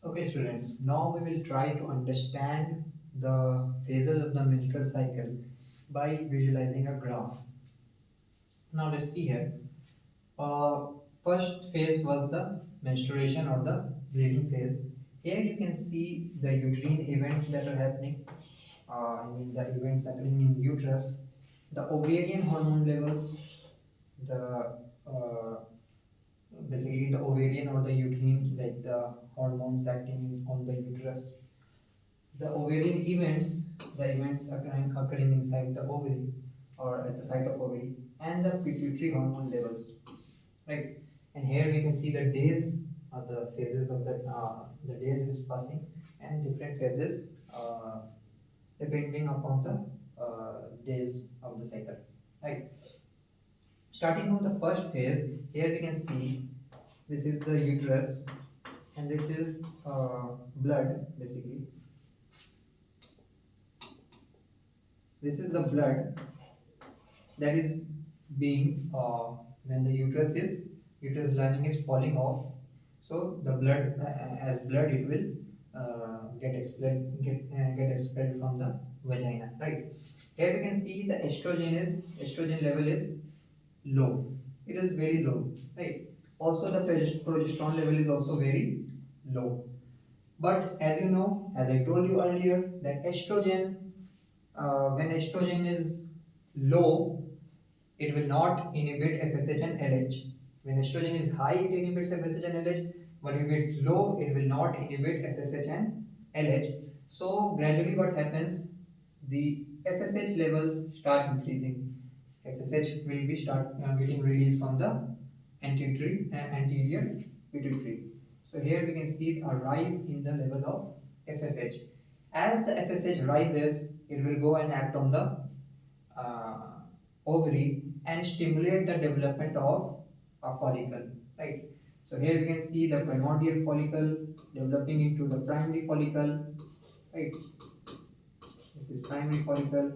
Okay, students, now we will try to understand the phases of the menstrual cycle by visualizing a graph. Now, let's see here. Uh, First phase was the menstruation or the bleeding phase. Here you can see the uterine events that are happening. The events occurring in uterus, the ovarian hormone levels, the basically the ovarian or the uterine, like the hormones acting on the uterus, the ovarian events, the events occurring inside the ovary or at the site of ovary, and the pituitary hormone levels, right? And here we can see the days, the phases of the days is passing, and different phases depending upon the days of the cycle, right? Starting from the first phase, here we can see this is the uterus, and this is blood. Basically, this is the blood that is being when the uterus lining is falling off. So the blood, as blood, it will get expelled from the vagina, right? Here we can see the estrogen level is low. It is very low, right? Also the progesterone level is also very low. But as you know, as I told you earlier, that estrogen, when estrogen is low, it will not inhibit FSH and LH. When estrogen is high, it inhibits FSH and LH, but if it's low, it will not inhibit FSH and LH. So gradually what happens, the FSH levels start increasing. FSH will be start getting released from the anterior pituitary. So here we can see a rise in the level of FSH. As the FSH rises, it will go and act on the uh, ovary and stimulate the development of a follicle, right? So here we can see the primordial follicle developing into the primary follicle, right? This is primary follicle,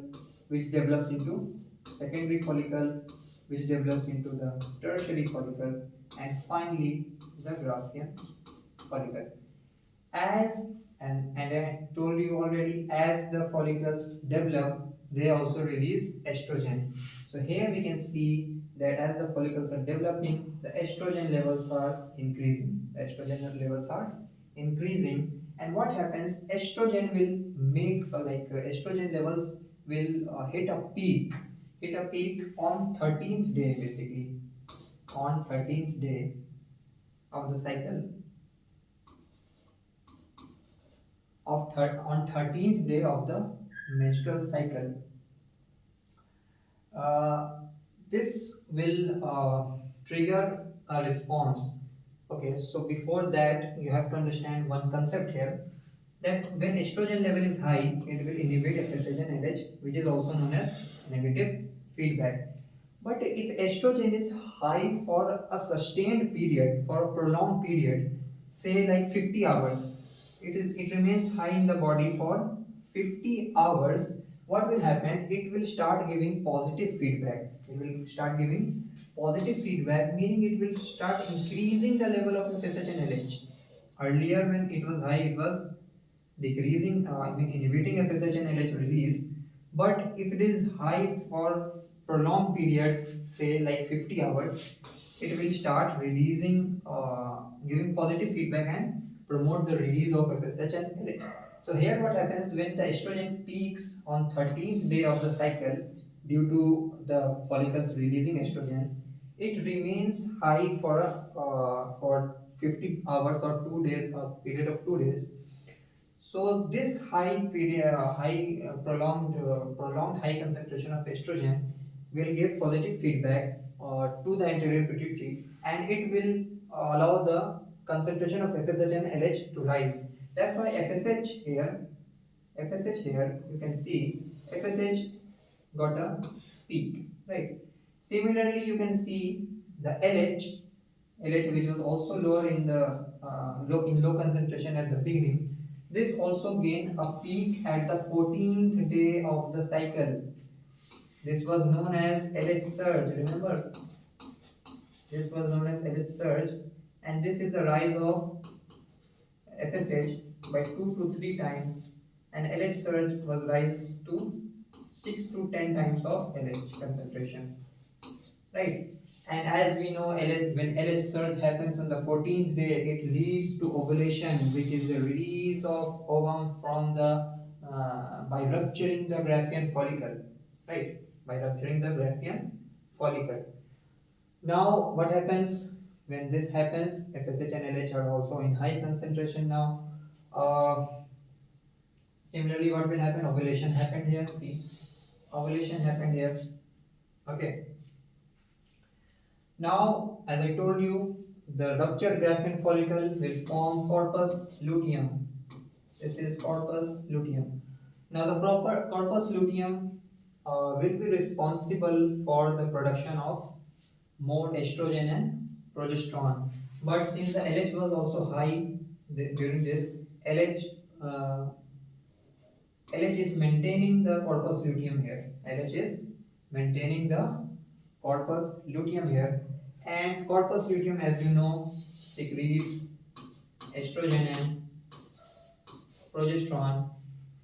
which develops into secondary follicle, which develops into the tertiary follicle, and finally the Graafian follicle. As and I told you already, as the follicles develop, they also release estrogen. So here we can see that as the follicles are developing, the estrogen levels are increasing. The estrogen levels are increasing, and what happens, estrogen will make estrogen levels will hit a peak on 13th day, basically on 13th day of the cycle, on 13th day of the menstrual cycle. uh, this will trigger a response. Okay, so before that you have to understand one concept here, that when estrogen level is high, it will inhibit FSH and LH, which is also known as negative feedback. But if estrogen is high for a sustained period, for a prolonged period, say like 50 hours, it remains high in the body for 50 hours, what will happen? It will start giving positive feedback. It will start giving positive feedback, meaning it will start increasing the level of FSH and LH. Earlier, when it was high, it was decreasing, inhibiting FSH and LH release. But if it is high for prolonged period, say like 50 hours, it will start releasing, giving positive feedback and promote the release of FSH and LH. So here what happens, when the estrogen peaks on 13th day of the cycle due to the follicles releasing estrogen, it remains high for 50 hours or 2 days, a period of 2 days. So this high period, prolonged high concentration of estrogen will give positive feedback to the anterior pituitary, and it will allow the concentration of FSH and LH to rise. That's why FSH here, you can see FSH got a peak, right? Similarly, you can see the LH, which was also lower in the low concentration at the beginning. This also gained a peak at the 14th day of the cycle. This was known as LH surge. Remember, this was known as LH surge, and this is the rise of FSH by 2 to 3 times, and LH surge was rise to 6 to 10 times of LH concentration, right? And as we know, when LH surge happens on the 14th day, it leads to ovulation, which is the release of ovum from the by rupturing the Graafian follicle, right? By rupturing the Graafian follicle. Now, what happens when this happens? FSH and LH are also in high concentration now. Uh, Similarly, what will happen? Ovulation happened here. See, ovulation happened here. Okay. Now, as I told you, the ruptured Graafian follicle will form corpus luteum. This is corpus luteum. Now, the proper corpus luteum will be responsible for the production of more estrogen and progesterone. But since the LH was also high during this, LH uh, LH is maintaining the corpus luteum here. LH is maintaining the corpus luteum here, and corpus luteum, as you know, secretes estrogen and progesterone.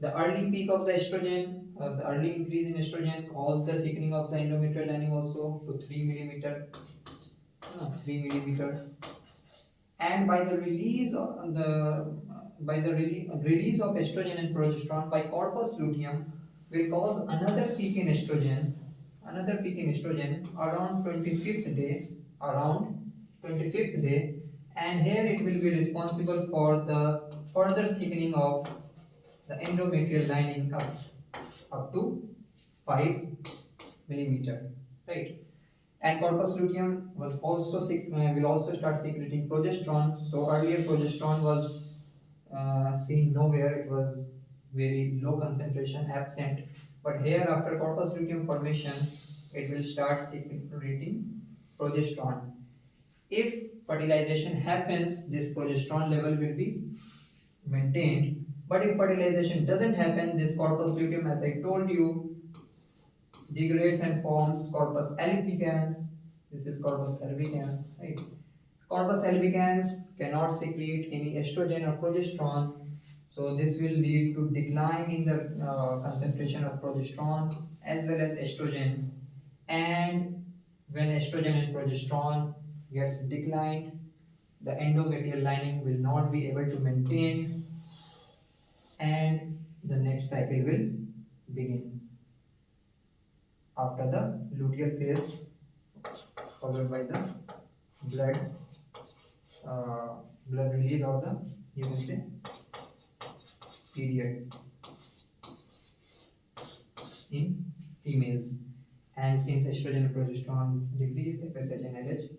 The early peak of the estrogen, the early increase in estrogen caused the thickening of the endometrial lining also to 3 millimeter, 3 millimeter, and by the release of estrogen and progesterone by corpus luteum will cause another peak in estrogen around 25th day, around 25th day, and here it will be responsible for the further thickening of the endometrial lining up to 5 millimeter, right? And corpus luteum will also start secreting progesterone. So earlier progesterone was seen nowhere; it was very low concentration, absent. But here, after corpus luteum formation, it will start secreting progesterone. If fertilization happens, this progesterone level will be maintained. But if fertilization doesn't happen, this corpus luteum, as I told you, degrades and forms corpus albicans. This is corpus albicans, right? Corpus albicans cannot secrete any estrogen or progesterone, so this will lead to decline in the concentration of progesterone as well as estrogen. And when estrogen and progesterone gets declined, the endometrial lining will not be able to maintain, and the next cycle will begin after the luteal phase, followed by the blood uh, blood release of the, you can say, period in females. And since estrogen and progesterone decrease, FSH and LH,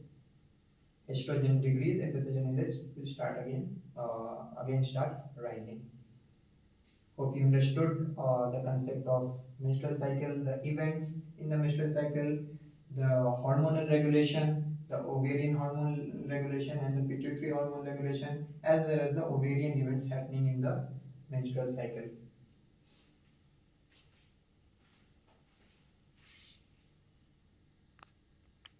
estrogen decrease, FSH and LH will start again start rising. Hope you understood the concept of menstrual cycle, the events in the menstrual cycle, the hormonal regulation, the ovarian hormone regulation, and the pituitary hormone regulation, as well as the ovarian events happening in the menstrual cycle.